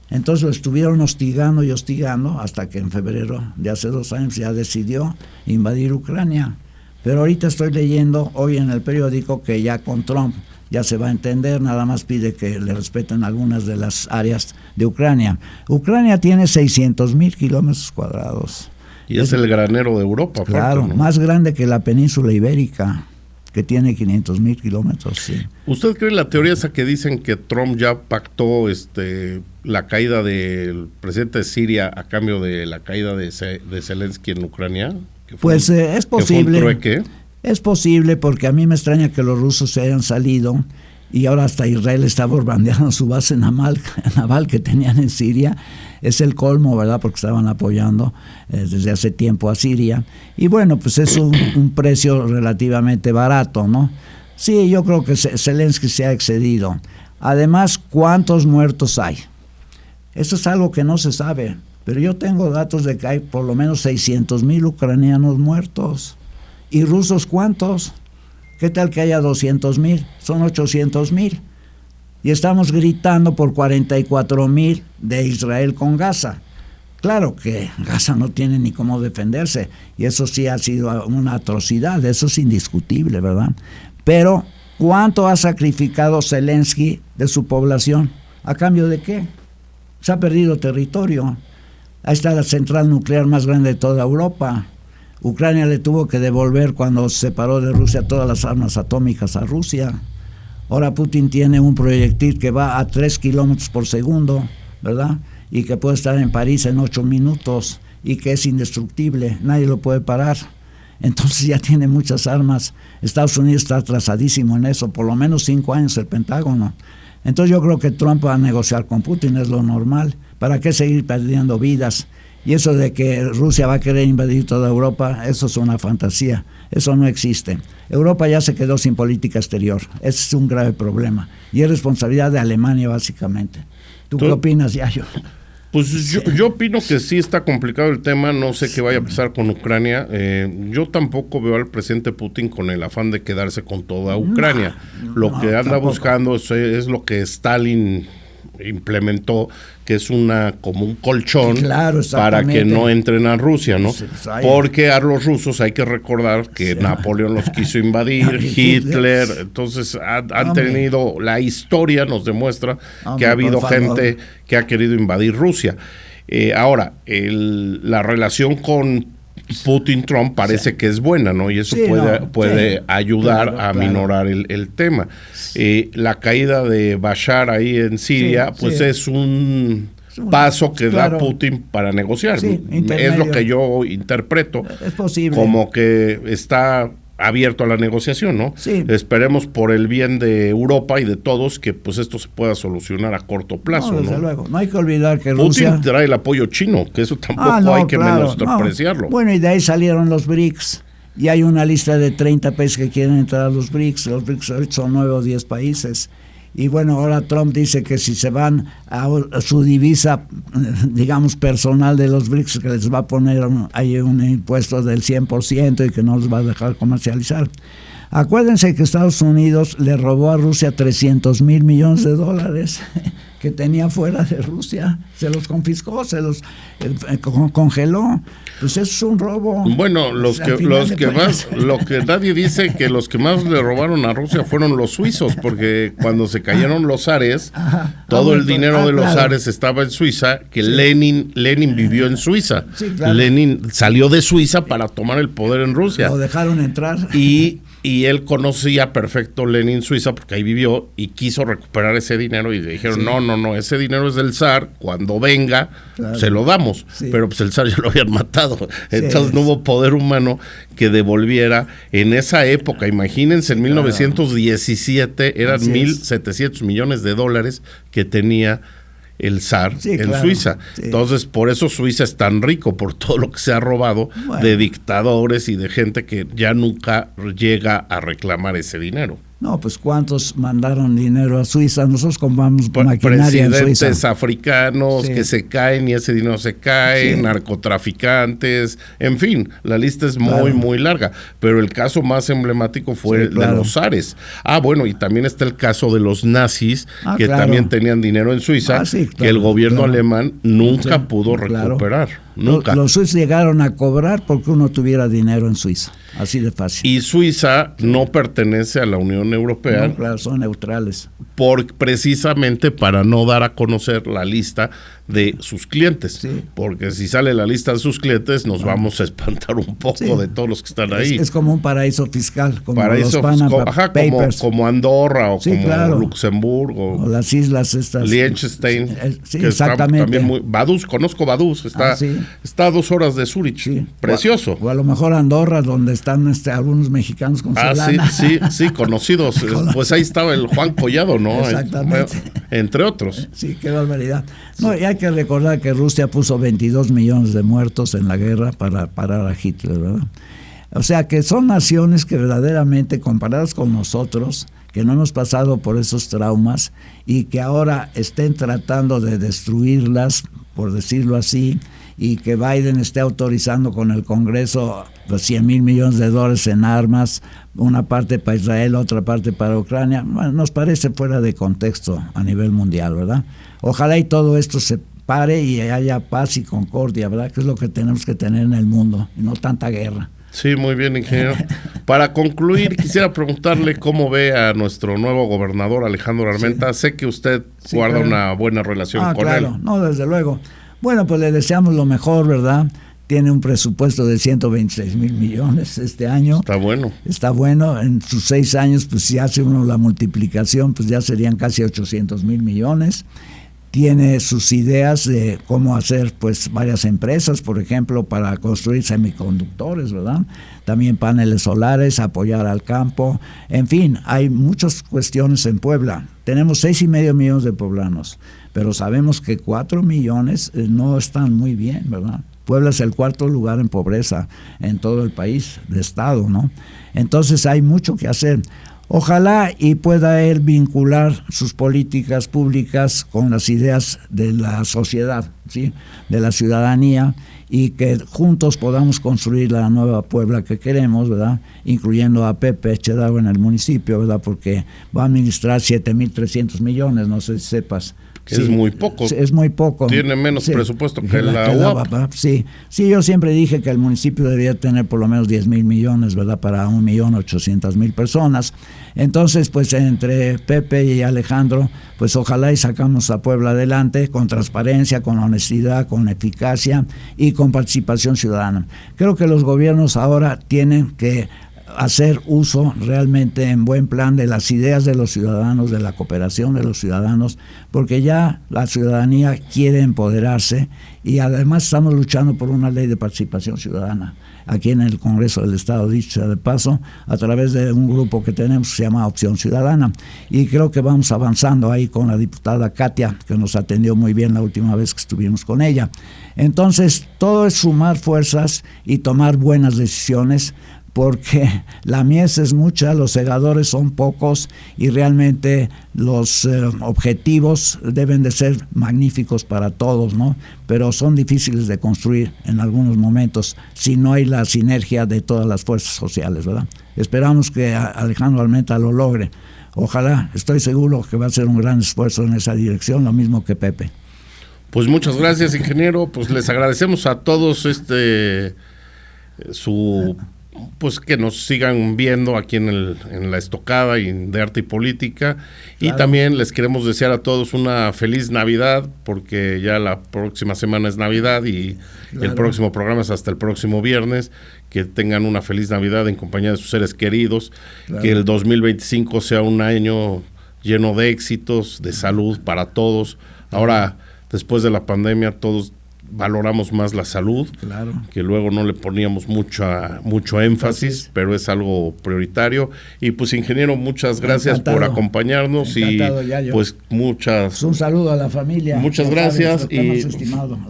Entonces lo estuvieron hostigando y hostigando hasta que en febrero de hace 2 años ya decidió invadir Ucrania. Pero ahorita estoy leyendo hoy en el periódico que ya con Trump ya se va a entender, nada más pide que le respeten algunas de las áreas de Ucrania. Ucrania tiene 600,000 kilómetros cuadrados. Y es el granero de Europa. Claro, aparte, ¿no? más grande que la península ibérica. que tiene 500,000 kilómetros, sí. ¿Usted cree la teoría esa que dicen que Trump ya pactó la caída del presidente de Siria a cambio de la caída de Zelensky en Ucrania? Pues es posible. ¿Que fue un trueque? Es posible, porque a mí me extraña que los rusos se hayan salido y ahora hasta Israel está bombardeando su base naval que tenían en Siria. Es el colmo, ¿verdad? Porque estaban apoyando desde hace tiempo a Siria. Y bueno, pues es un precio relativamente barato, ¿no? Sí, yo creo que Zelensky se ha excedido. Además, ¿cuántos muertos hay? Eso es algo que no se sabe, pero yo tengo datos de que hay por lo menos 600,000 ucranianos muertos. ¿Y rusos cuántos? ¿Qué tal que haya 200,000? Son 800,000. Y estamos gritando por 44,000 de Israel con Gaza. Claro que Gaza no tiene ni cómo defenderse, y eso sí ha sido una atrocidad, eso es indiscutible, ¿verdad? Pero, ¿cuánto ha sacrificado Zelensky de su población? ¿A cambio de qué? Se ha perdido territorio. Ahí está la central nuclear más grande de toda Europa. Ucrania le tuvo que devolver, cuando se separó de Rusia, todas las armas atómicas a Rusia. Ahora Putin tiene un proyectil que va a 3 kilómetros por segundo, ¿verdad? Y que puede estar en París en 8 minutos y que es indestructible, nadie lo puede parar. Entonces ya tiene muchas armas. Estados Unidos está atrasadísimo en eso, por lo menos 5 años el Pentágono. Entonces yo creo que Trump va a negociar con Putin, es lo normal. ¿Para qué seguir perdiendo vidas? Y eso de que Rusia va a querer invadir toda Europa, eso es una fantasía, eso no existe. Europa ya se quedó sin política exterior, ese es un grave problema, y es responsabilidad de Alemania básicamente. ¿Tú qué opinas, Yayo? Pues yo opino que sí está complicado el tema, no sé qué vaya a pasar con Ucrania. Yo tampoco veo al presidente Putin con el afán de quedarse con toda Ucrania. Lo que anda tampoco buscando es lo que Stalin implementó, que es como un colchón, claro, para que no entren a Rusia, ¿no? Porque a los rusos hay que recordar que Napoleón los quiso invadir, Hitler, entonces han tenido, la historia nos demuestra que ha habido gente que ha querido invadir Rusia. Ahora, la relación con Putin-Trump parece que es buena, ¿no? Y eso puede ayudar a minorar el tema. La caída de Bashar ahí en Siria, es un paso que da Putin para negociar. Es lo que yo interpreto. Es posible. Como que está abierto a la negociación, ¿no? Sí. Esperemos por el bien de Europa y de todos que pues esto se pueda solucionar a corto plazo, ¿no? Desde luego. No hay que olvidar que Putin Rusia trae el apoyo chino, que eso tampoco hay que menospreciarlo. Bueno, y de ahí salieron los BRICS, y hay una lista de 30 países que quieren entrar a los BRICS. Los BRICS son 9 o 10 países. Y bueno, ahora Trump dice que si se van a su divisa, digamos, personal de los BRICS, que les va a poner ahí un impuesto del 100% y que no les va a dejar comercializar. Acuérdense que Estados Unidos le robó a Rusia 300,000 millones de dólares que tenía fuera de Rusia, se los confiscó, se los congeló. Pues eso es un robo. Bueno, lo que nadie dice, que los que más le robaron a Rusia fueron los suizos, porque cuando se cayeron los zares, todo el dinero de los zares estaba en Suiza, que Lenin vivió en Suiza. Sí, claro. Lenin salió de Suiza para tomar el poder en Rusia. Lo dejaron entrar. Y él conocía perfecto Lenin Suiza porque ahí vivió y quiso recuperar ese dinero y le dijeron, no, ese dinero es del zar, cuando venga se lo damos, pero pues el zar ya lo habían matado, entonces no hubo poder humano que devolviera en esa época. Imagínense, en 1917 eran 1,700 millones de dólares que tenía el zar en Suiza. Entonces, por eso Suiza es tan rico, por todo lo que se ha robado de dictadores y de gente que ya nunca llega a reclamar ese dinero. No, pues ¿cuántos mandaron dinero a Suiza? Nosotros compramos maquinaria en Suiza. Presidentes africanos que se caen y ese dinero se cae, narcotraficantes, en fin, la lista es muy larga, pero el caso más emblemático fue el de los zares. Bueno, y también está el caso de los nazis, que también tenían dinero en Suiza, que el gobierno alemán nunca pudo recuperar. Nunca. Los suizos llegaron a cobrar porque uno tuviera dinero en Suiza, así de fácil. Y Suiza no pertenece a la Unión Europea. No, claro, son neutrales. precisamente para no dar a conocer la lista de sus clientes, Sí. porque si sale la lista de sus clientes nos vamos a espantar un poco Sí. de todos los que están ahí. Es como un paraíso fiscal, como Paraíso, los Panama ajá, Papers, como Andorra o Sí, como claro. Luxemburgo, o las islas estas. Liechtenstein, Sí, que está exactamente. también muy, Vaduz, conozco Vaduz, está, Sí. está a 2 horas de Zurich, Sí. precioso. O a lo mejor Andorra, donde están algunos mexicanos con su Sí, lana. sí, conocidos. Pues ahí estaba el Juan Collado, ¿no? Exactamente. Entre otros. Sí, qué barbaridad. No, y hay que recordar que Rusia puso 22 millones de muertos en la guerra para parar a Hitler, ¿verdad? O sea que son naciones que verdaderamente, comparadas con nosotros, que no hemos pasado por esos traumas y que ahora estén tratando de destruirlas, por decirlo así, y que Biden esté autorizando con el Congreso los $100,000 millones en armas, una parte para Israel, otra parte para Ucrania. Bueno, nos parece fuera de contexto a nivel mundial, ¿verdad? Ojalá y todo esto se pare y haya paz y concordia, ¿verdad? Que es lo que tenemos que tener en el mundo, y no tanta guerra. Sí, muy bien, ingeniero. Para concluir, quisiera preguntarle cómo ve a nuestro nuevo gobernador Alejandro Armenta. Sí. Sé que usted guarda una buena relación con claro. él. No, desde luego. Bueno, pues le deseamos lo mejor, ¿verdad? Tiene un presupuesto de 126,000 millones este año. Está bueno. Está bueno. En sus 6 años, pues si hace uno la multiplicación, pues ya serían casi 800,000 millones. Tiene sus ideas de cómo hacer pues varias empresas, por ejemplo, para construir semiconductores, ¿verdad? También paneles solares, apoyar al campo. En fin, hay muchas cuestiones en Puebla. Tenemos 6,5 millones de poblanos, pero sabemos que 4 millones no están muy bien, ¿verdad? Puebla es el 4º lugar en pobreza en todo el país, de estado, ¿no? Entonces hay mucho que hacer. Ojalá y pueda él vincular sus políticas públicas con las ideas de la sociedad, ¿sí? De la ciudadanía, y que juntos podamos construir la nueva Puebla que queremos, ¿verdad? Incluyendo a Pepe Echeverría en el municipio, ¿verdad? Porque va a administrar 7,300 millones, no sé si sepas. Sí, es muy poco. Es muy poco. Tiene menos presupuesto que la UAP. Sí, yo siempre dije que el municipio debería tener por lo menos 10,000 millones, ¿verdad? Para 1,800,000 personas. Entonces, pues entre Pepe y Alejandro, pues ojalá y sacamos a Puebla adelante con transparencia, con honestidad, con eficacia y con participación ciudadana. Creo que los gobiernos ahora tienen que hacer uso realmente en buen plan de las ideas de los ciudadanos, de la cooperación de los ciudadanos, porque ya la ciudadanía quiere empoderarse y además estamos luchando por una ley de participación ciudadana aquí en el Congreso del Estado, dicho sea de paso, a través de un grupo que tenemos que se llama Opción Ciudadana, y creo que vamos avanzando ahí con la diputada Katia, que nos atendió muy bien la última vez que estuvimos con ella. Entonces, todo es sumar fuerzas y tomar buenas decisiones, porque la mies es mucha, los segadores son pocos y realmente los objetivos deben de ser magníficos para todos, ¿no? Pero son difíciles de construir en algunos momentos si no hay la sinergia de todas las fuerzas sociales, ¿verdad? Esperamos que Alejandro Armenta lo logre. Ojalá, estoy seguro que va a ser un gran esfuerzo en esa dirección, lo mismo que Pepe. Pues muchas gracias, ingeniero. Pues les agradecemos a todos pues que nos sigan viendo aquí en la estocada y de arte y política. Claro. Y también les queremos desear a todos una feliz Navidad, porque ya la próxima semana es Navidad y el próximo programa es hasta el próximo viernes. Que tengan una feliz Navidad en compañía de sus seres queridos. Claro. Que el 2025 sea un año lleno de éxitos, de salud para todos. Ahora, después de la pandemia, todos valoramos más la salud, claro, que luego no le poníamos mucho énfasis, pero es algo prioritario. Y pues, ingeniero, muchas gracias por acompañarnos. Encantado, y Yayo. Pues un saludo a la familia. Muchas gracias y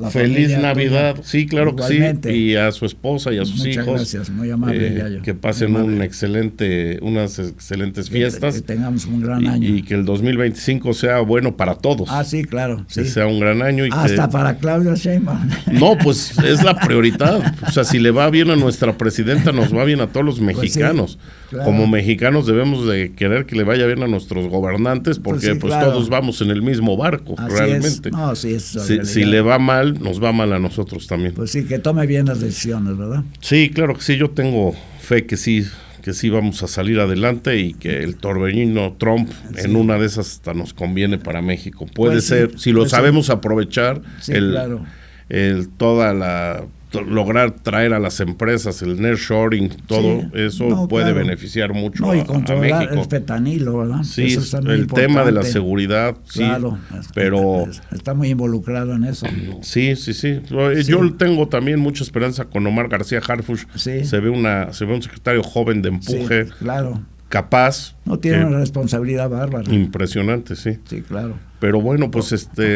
feliz Navidad. Sí, claro igualmente. Que sí, y a su esposa y a sus hijos. Muchas gracias, muy amable, Yayo. Que pasen unas excelentes fiestas. Que tengamos un gran año. Y que el 2025 sea bueno para todos. Ah, sí, claro. Sí. Que sea un gran año. Y hasta para Claudia Sheinbaum. No, pues es la prioridad. O sea, si le va bien a nuestra presidenta, nos va bien a todos los mexicanos. Pues sí, claro. Como mexicanos debemos de querer que le vaya bien a nuestros gobernantes, porque pues claro, todos vamos en el mismo barco. Así realmente. No, sí, si le va mal, nos va mal a nosotros también. Pues sí, que tome bien las decisiones, ¿verdad? Sí, claro que sí. Yo tengo fe que sí que sí vamos a salir adelante y que el torbellino Trump en una de esas hasta nos conviene para México. Puede Pues sí, ser, si lo pues sí. sabemos aprovechar, Sí, claro. lograr traer a las empresas el nearshoring, todo Sí, eso no, puede claro. beneficiar mucho No, y a controlar México. el fentanilo, ¿verdad? Sí, Eso está muy el tema de la importante. seguridad, sí, Claro, pero está muy involucrado en eso. sí. Yo tengo también mucha esperanza con Omar García Harfuch. Sí. Se ve un secretario joven de empuje, Sí, claro. capaz, No tiene que- una responsabilidad bárbara. impresionante, sí. Sí, claro. Pero bueno, pues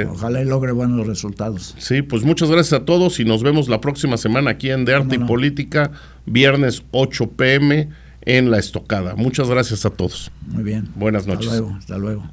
Ojalá y logre buenos resultados. sí, pues muchas gracias a todos y nos vemos la próxima semana aquí en De Arte y ¿Cómo no? Política, viernes 8 p.m. en La Estocada. Muchas gracias a todos. Muy bien. Buenas noches. Hasta luego.